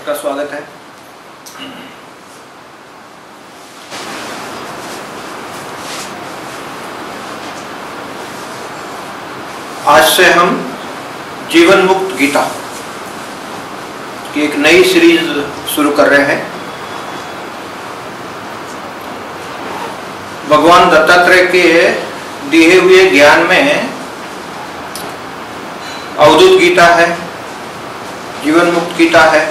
का स्वागत है। आज से हम जीवन मुक्त गीता की एक नई सीरीज शुरू कर रहे हैं। भगवान दत्तात्रेय के दिए हुए ज्ञान में अवधूत गीता है, जीवन मुक्त गीता है,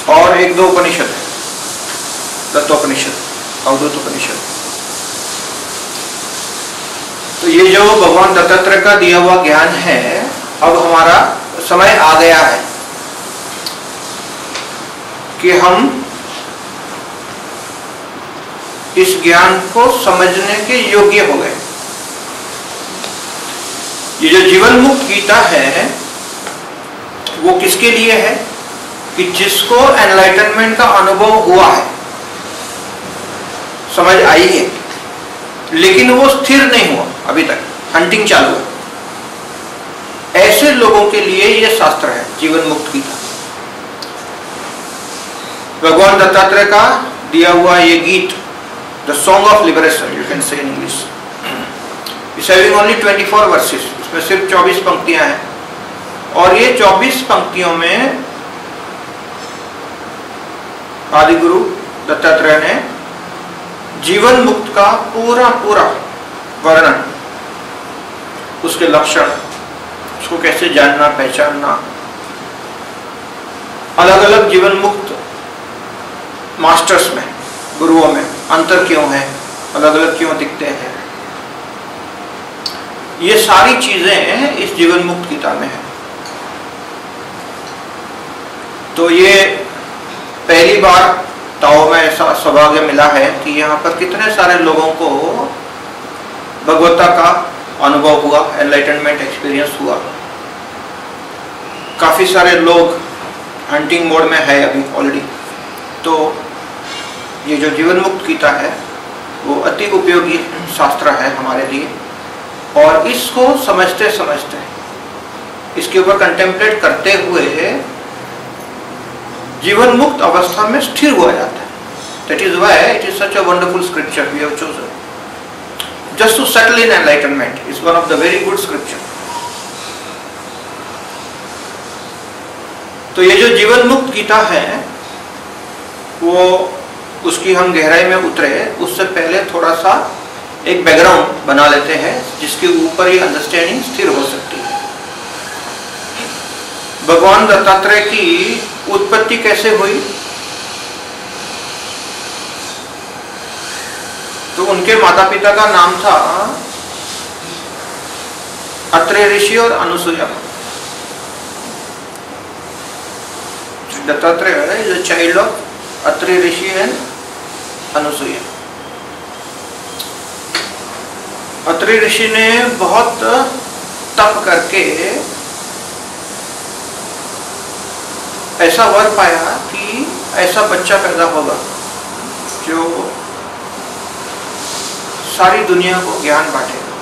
और एक दो उपनिषद है, दत्तोपनिषद, अवधूत उपनिषद। तो ये जो भगवान दत्तात्रेय का दिया हुआ ज्ञान है, अब हमारा समय आ गया है कि हम इस ज्ञान को समझने के योग्य हो गए। ये जो जीवन मुक्त गीता है वो किसके लिए है? कि जिसको एनलाइटनमेंट का अनुभव हुआ है, समझ आई है, लेकिन वो स्थिर नहीं हुआ, अभी तक हंटिंग चालू है, ऐसे लोगों के लिए ये शास्त्र है जीवन मुक्त गीता। भगवान दत्तात्रेय का दिया हुआ ये गीत, the song of liberation, you can say in English, it's having only 24 versus, इसमें सिर्फ 24 पंक्तियां हैं, और ये 24 पंक्तियों में आदि गुरु दत्तात्रेय ने जीवन मुक्त का पूरा वर्णन, उसके लक्षण, उसको कैसे जानना पहचानना, अलग अलग जीवन मुक्त मास्टर्स में, गुरुओं में अंतर क्यों है, अलग अलग क्यों दिखते हैं, ये सारी चीजें इस जीवन मुक्त गीता में है। तो ये पहली बार ताओ में ऐसा सौभाग्य मिला है कि यहाँ पर कितने सारे लोगों को भगवत्ता का अनुभव हुआ, एनलाइटनमेंट एक्सपीरियंस हुआ। काफी सारे लोग हंटिंग मोड में है अभी ऑलरेडी। तो ये जो जीवन मुक्त गीता है वो अति उपयोगी शास्त्र है हमारे लिए, और इसको समझते समझते, इसके ऊपर कंटेम्पलेट करते हुए जीवन मुक्त अवस्था में स्थिर हुआ जाता है। That is why it is such a wonderful scripture we have chosen just to settle in enlightenment. Is one of the very good scripture. तो ये जो जीवन मुक्त गीता है वो, उसकी हम गहराई में उतरे उससे पहले थोड़ा सा एक बैकग्राउंड बना लेते हैं जिसके ऊपर ये अंडरस्टैंडिंग स्थिर हो सकती है। भगवान दत्तात्रेय की उत्पत्ति कैसे हुई? तो उनके माता पिता का नाम था अत्रेय ऋषि और Anusuya. Dattatreya is a child of Atreya Rishi and Anusuya. Atreya Rishi ने बहुत तप करके ऐसा वर पाया कि ऐसा बच्चा पैदा होगा जो सारी दुनिया को ज्ञान बांटेगा।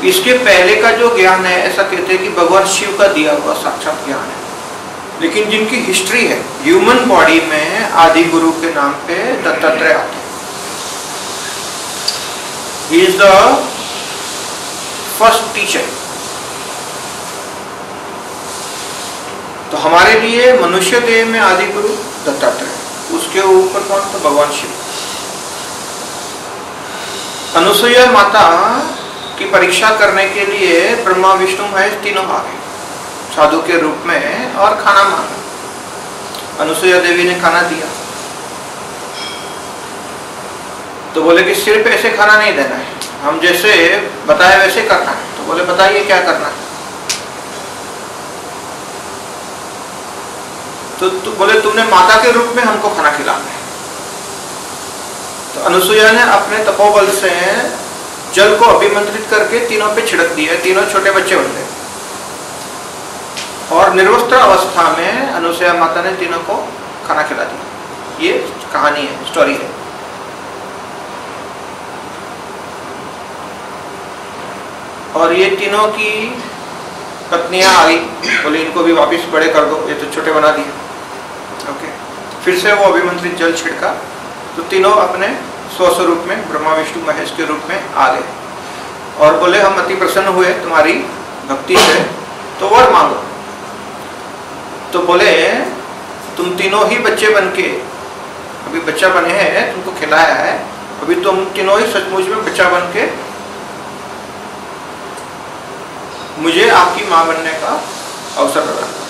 इसके पहले का जो ज्ञान है, ऐसा कहते हैं कि भगवान शिव का दिया हुआ साक्षात ज्ञान है, लेकिन जिनकी हिस्ट्री है ह्यूमन बॉडी में, आदि गुरु के नाम पे दत्तात्रेय आते हैं। He is the first teacher। तो हमारे लिए मनुष्य देह में आदि गुरु दत्तात्रेय, उसके ऊपर कौन? तो भगवान शिव। अनुसूया माता की परीक्षा करने के लिए ब्रह्मा विष्णु महेश तीनों आ गए साधु के रूप में और खाना मांगा। अनुसूया देवी ने खाना दिया तो बोले कि सिर्फ ऐसे खाना नहीं देना है, हम जैसे बताए वैसे करना है। तो बोले बताइए क्या करना है? तो बोले तुमने माता के रूप में हमको खाना खिलाना है। तो अनुसूया ने अपने तपोबल से जल को अभिमंत्रित करके तीनों पे छिड़क दिया, तीनों छोटे बच्चे बन गए, और निर्वस्त्र अवस्था में अनुसूया माता ने तीनों को खाना खिला दिया। ये कहानी है, स्टोरी है। और ये तीनों की पत्नियां आई, बोले इनको भी वापस बड़े कर दो, ये तो छोटे बना दिए। ओके, फिर से वो अभिमंत्रित जल छिड़का तो तीनों अपने स्वस्वरूप में ब्रह्मा विष्णु महेश के रूप में आ गए और बोले हम अति प्रसन्न हुए तुम्हारी भक्ति से, तो वर मांगो। तो बोले तुम तीनों ही बच्चे बन के, अभी बच्चा बने हैं, तुमको खिलाया है, अभी तुम तीनों ही सचमुच में बच्चा बन के मुझे आपकी मां बनने का अवसर प्रदान करो।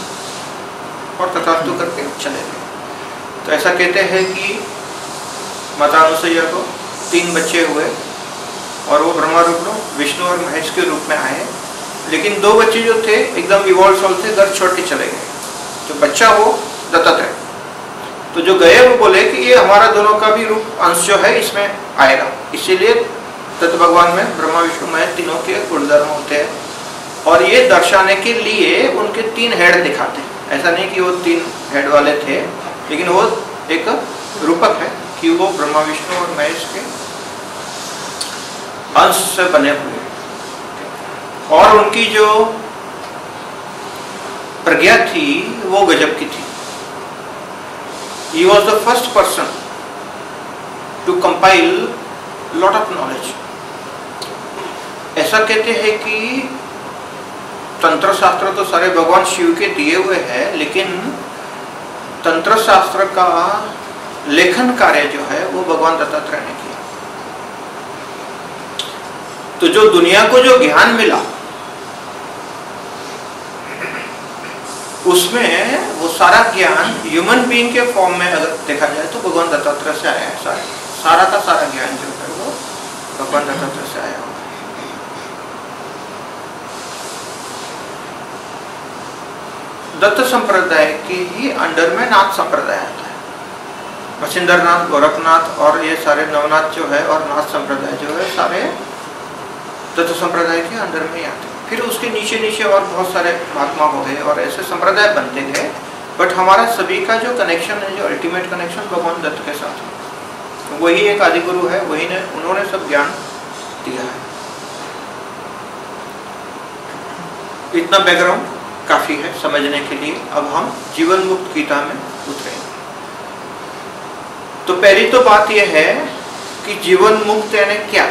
और तथास्तु करके चले गए। तो ऐसा कहते हैं कि माता अनुसैया को 3 बच्चे हुए और वो ब्रह्मा रूप में विष्णु और महेश के रूप में आए, लेकिन 2 बच्चे जो थे एकदम इवॉल्व सोल थे, घर छोड़ के चले गए। तो बच्चा वो दत्तात्रेय, तो जो गए वो बोले कि ये हमारा दोनों का भी रूप अंश जो है इसमें आएगा, इसीलिए तत्व भगवान में ब्रह्मा विष्णु महेश तीनों के गुणधर्म होते हैं और ये दर्शाने के लिए उनके 3 हेड दिखाते हैं। ऐसा नहीं कि वो 3 हेड वाले थे, लेकिन वो एक रूपक है कि वो ब्रह्मा विष्णु और महेश के अंश से बने हुए। और उनकी जो प्रज्ञा थी वो गजब की थी। He was the first person to compile lot of knowledge. ऐसा कहते हैं कि तंत्र शास्त्र तो सारे भगवान शिव के दिए हुए हैं, लेकिन तंत्र शास्त्र का लेखन कार्य जो है वो भगवान दत्तात्रेय ने किया। तो जो दुनिया को जो ज्ञान मिला उसमें वो सारा ज्ञान ह्यूमन बीइंग के फॉर्म में अगर देखा जाए तो भगवान दत्तात्रेय से आया है। सारा का सारा ज्ञान जो है वो भगवान दत्तात्रेय से आया हुआ है। दत्त संप्रदाय के ही अंडर में नाथ संप्रदाय आता है। मच्छिंद्रनाथ, गोरखनाथ और ये सारे नवनाथ जो है और नाथ संप्रदाय जो है सारे दत्त संप्रदाय के अंडर में ही आते हैं। फिर उसके नीचे नीचे और बहुत सारे महात्मा हो गए और ऐसे संप्रदाय बनते गए, बट हमारा सभी का जो कनेक्शन है, जो अल्टीमेट कनेक्शन भगवान दत्त के साथ है, वही एक आदि गुरु है, वही ने उन्होंने सब ज्ञान दिया है। इतना बैकग्राउंड काफी है समझने के लिए। अब हम जीवन मुक्त गीता में उतरेंगे। तो पहली तो बात यह है कि जीवन मुक्त यानी क्या,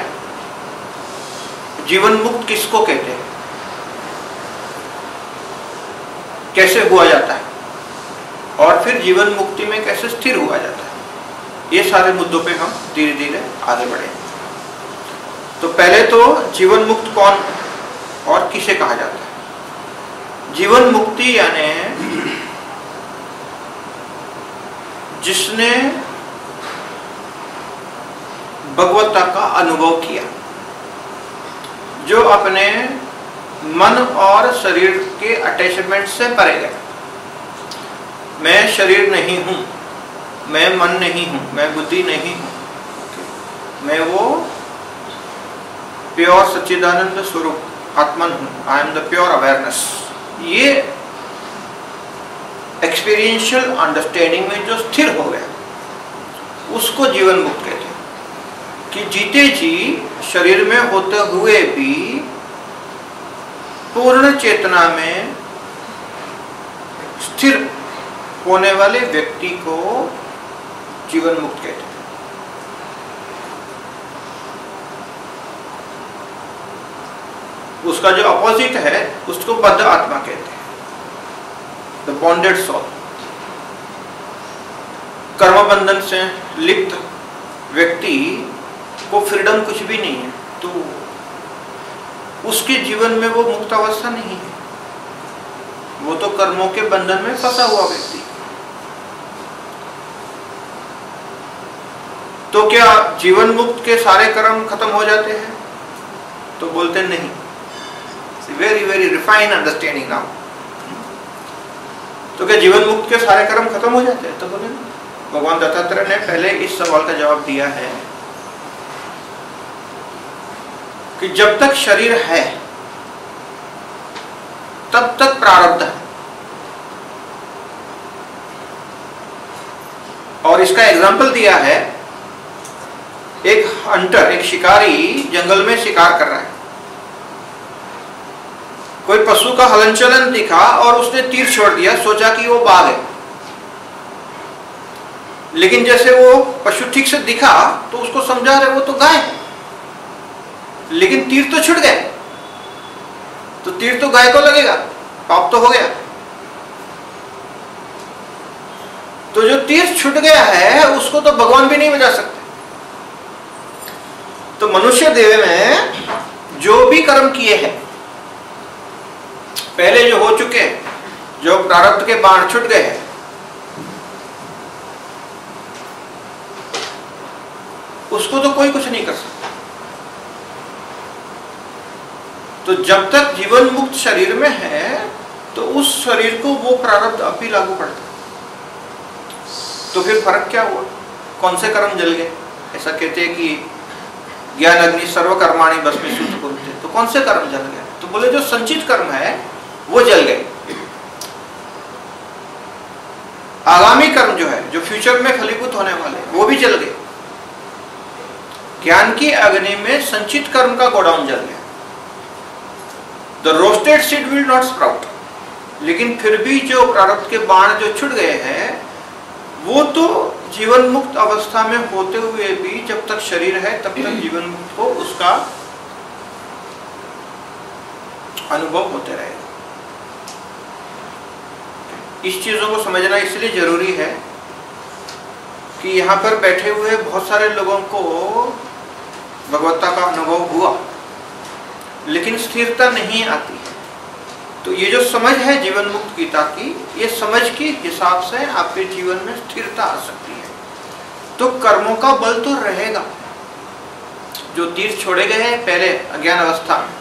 जीवन मुक्त किसको कहते हैं, कैसे हुआ जाता है और फिर जीवन मुक्ति में कैसे स्थिर हुआ जाता है, ये सारे मुद्दों पे हम धीरे धीरे आगे बढ़ेंगे। तो पहले तो जीवन मुक्त कौन और किसे कहा जाता है। जीवन मुक्ति यानी जिसने भगवत्ता का अनुभव किया, जो अपने मन और शरीर के अटैचमेंट से परे गया। मैं शरीर नहीं हूं, मैं मन नहीं हूं, मैं बुद्धि नहीं हूं, मैं वो प्योर सच्चिदानंद स्वरूप आत्मन हूं। I am the pure awareness. ये एक्सपीरियंशियल अंडरस्टैंडिंग में जो स्थिर हो गया उसको जीवन मुक्त कहते हैं। कि जीते जी शरीर में होते हुए भी पूर्ण चेतना में स्थिर होने वाले व्यक्ति को जीवन मुक्त कहते हैं। उसका जो अपोजिट है उसको बद्ध आत्मा कहते हैं, द बॉन्डेड सोल। कर्म बंधन से लिप्त व्यक्ति को फ्रीडम कुछ भी नहीं है, तो उसके जीवन में वो मुक्त अवस्था नहीं है, वो तो कर्मों के बंधन में फंसा हुआ व्यक्ति। तो क्या जीवन मुक्त के सारे कर्म खत्म हो जाते हैं? तो बोलते नहीं। Very very refine understanding now. तो क्या जीवन मुक्त के सारे कर्म खत्म हो जाते हैं? तो बोले भगवान दत्तात्रेय ने पहले इस सवाल का जवाब दिया है कि जब तक शरीर है तब तक प्रारब्ध है। और इसका एग्जाम्पल दिया है, एक हंटर, एक शिकारी जंगल में शिकार कर रहा है कोई पशु का हलन चलन दिखा और उसने तीर छोड़ दिया, सोचा कि वो बाघ है, लेकिन जैसे वो पशु ठीक से दिखा तो उसको समझा रहे वो तो गाय है, लेकिन तीर तो छूट गए, तो तीर तो गाय को लगेगा, पाप तो हो गया। तो जो तीर छूट गया है उसको तो भगवान भी नहीं बचा सकते। तो मनुष्य देह में जो भी कर्म किए हैं, पहले जो हो चुके हैं, जो प्रारब्ध के बाण छूट गए हैं, उसको तो कोई कुछ नहीं कर सकता। तो जब तक जीवन मुक्त शरीर में है तो उस शरीर को वो प्रारब्ध अब भी लागू पड़ता है। तो फिर फर्क क्या हुआ? कौन से कर्म जल गए? ऐसा कहते हैं कि ज्ञान अग्नि सर्व कर्माणि भस्मीभूत कुरुते, तो कौन से कर्म जल गए? तो बोले जो संचित कर्म है वो जल गए। आगामी कर्म जो है, जो फ्यूचर में फलीभूत होने वाले, वो भी जल गए। ज्ञान की अग्नि में संचित कर्म का गोडाउन जल गया। The roasted seed will not sprout, लेकिन फिर भी जो प्रारब्ध के बाण जो छूट गए हैं वो तो जीवन मुक्त अवस्था में होते हुए भी जब तक शरीर है तब तक जीवन मुक्त को उसका अनुभव होते रहेगा। इस चीजों को समझना इसलिए जरूरी है कि यहाँ पर बैठे हुए बहुत सारे लोगों को भगवत्ता का अनुभव हुआ, लेकिन स्थिरता नहीं आती है। तो ये जो समझ है जीवन मुक्त गीता की, ये समझ के हिसाब से आपके जीवन में स्थिरता आ सकती है। तो कर्मों का बल तो रहेगा। जो तीर छोड़े गए हैं पहले अज्ञान अवस्था में,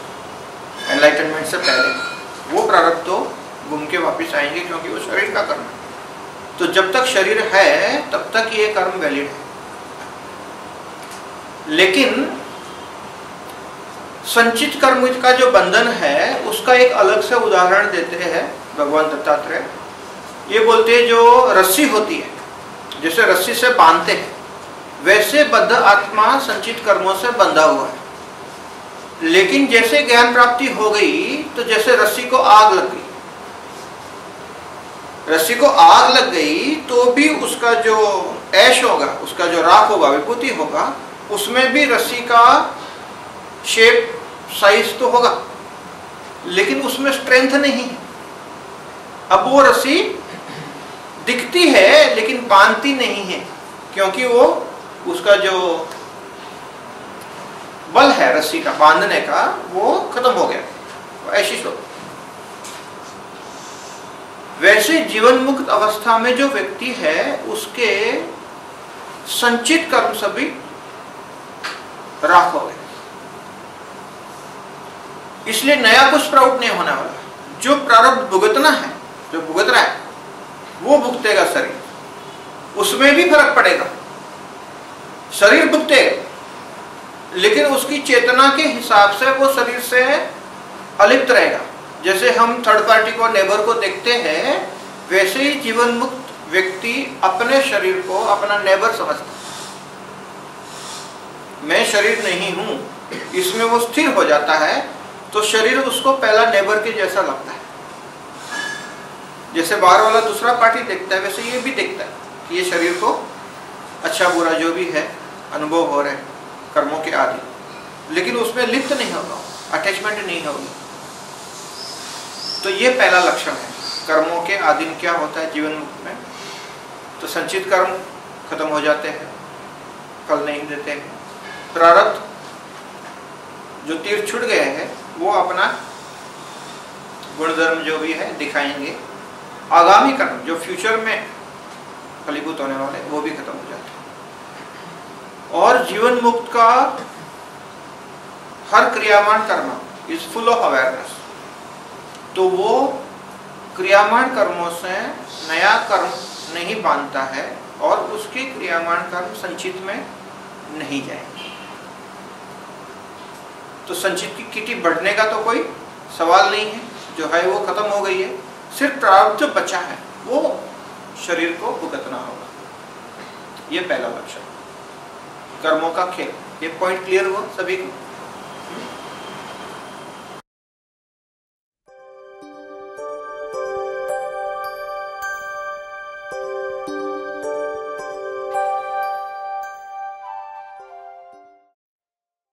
एनलाइटनमेंट से पहले, वो प्रारब्ध तो घूम के वापिस आएंगे, क्योंकि वो शरीर का कर्म है। तो जब तक शरीर है तब तक ये कर्म वैलिड है। लेकिन संचित कर्म का जो बंधन है उसका एक अलग से उदाहरण देते हैं भगवान दत्तात्रेय। ये बोलते हैं जो रस्सी होती है, जैसे रस्सी से बांधते हैं, वैसे बद्ध आत्मा संचित कर्मों से बंधा हुआ है। लेकिन जैसे ज्ञान प्राप्ति हो गई तो जैसे रस्सी को आग लग गई, रस्सी को आग लग गई तो भी उसका जो ऐश होगा, उसका जो राख होगा, विभूति होगा, उसमें भी रस्सी का शेप साइज तो होगा, लेकिन उसमें स्ट्रेंथ नहीं है। अब वो रस्सी दिखती है लेकिन बांधती नहीं है, क्योंकि वो उसका जो बल है रस्सी का बांधने का वो खत्म हो गया। ऐसी सोच। वैसे जीवन मुक्त अवस्था में जो व्यक्ति है उसके संचित कर्म सभी राख हो गए, इसलिए नया कुछ प्राउट नहीं होने वाला। जो प्रारब्ध भुगतना है, जो भुगत रहा है वो भुगतेगा शरीर, उसमें भी फर्क पड़ेगा। शरीर भुगतेगा लेकिन उसकी चेतना के हिसाब से वो शरीर से अलिप्त रहेगा। जैसे हम थर्ड पार्टी को, नेबर को देखते हैं, वैसे ही जीवन मुक्त व्यक्ति अपने शरीर को अपना नेबर समझता है। मैं शरीर नहीं हूं, इसमें वो स्थिर हो जाता है तो शरीर उसको पहला नेबर के जैसा लगता है। जैसे बाहर वाला दूसरा पार्टी देखता है वैसे ये भी देखता है कि ये शरीर को अच्छा बुरा जो भी है अनुभव हो रहे हैं कर्मों के आदि, लेकिन उसमें लिप्त नहीं होगा, अटैचमेंट नहीं होगी। तो ये पहला लक्षण है कर्मों के आधीन क्या होता है जीवन मुक्त में। तो संचित कर्म खत्म हो जाते हैं, फल नहीं देते हैं। प्रारब्ध जो तीर छूट गए हैं वो अपना गुणधर्म जो भी है दिखाएंगे। आगामी कर्म जो फ्यूचर में फलीभूत होने वाले वो भी खत्म हो जाते हैं। और जीवन मुक्त का हर क्रियामान कर्म इज फुल ऑफ अवेयरनेस। तो वो क्रियामान कर्मों से नया कर्म नहीं बांधता है और उसके क्रियामान कर्म संचित में नहीं जाएंगे। तो संचित की किटी बढ़ने का तो कोई सवाल नहीं है, जो है वो खत्म हो गई है। सिर्फ प्रारब्ध जो बचा है वो शरीर को भुगतना होगा। ये पहला लक्षण कर्मों का खेल। ये पॉइंट क्लियर हुआ सभी को?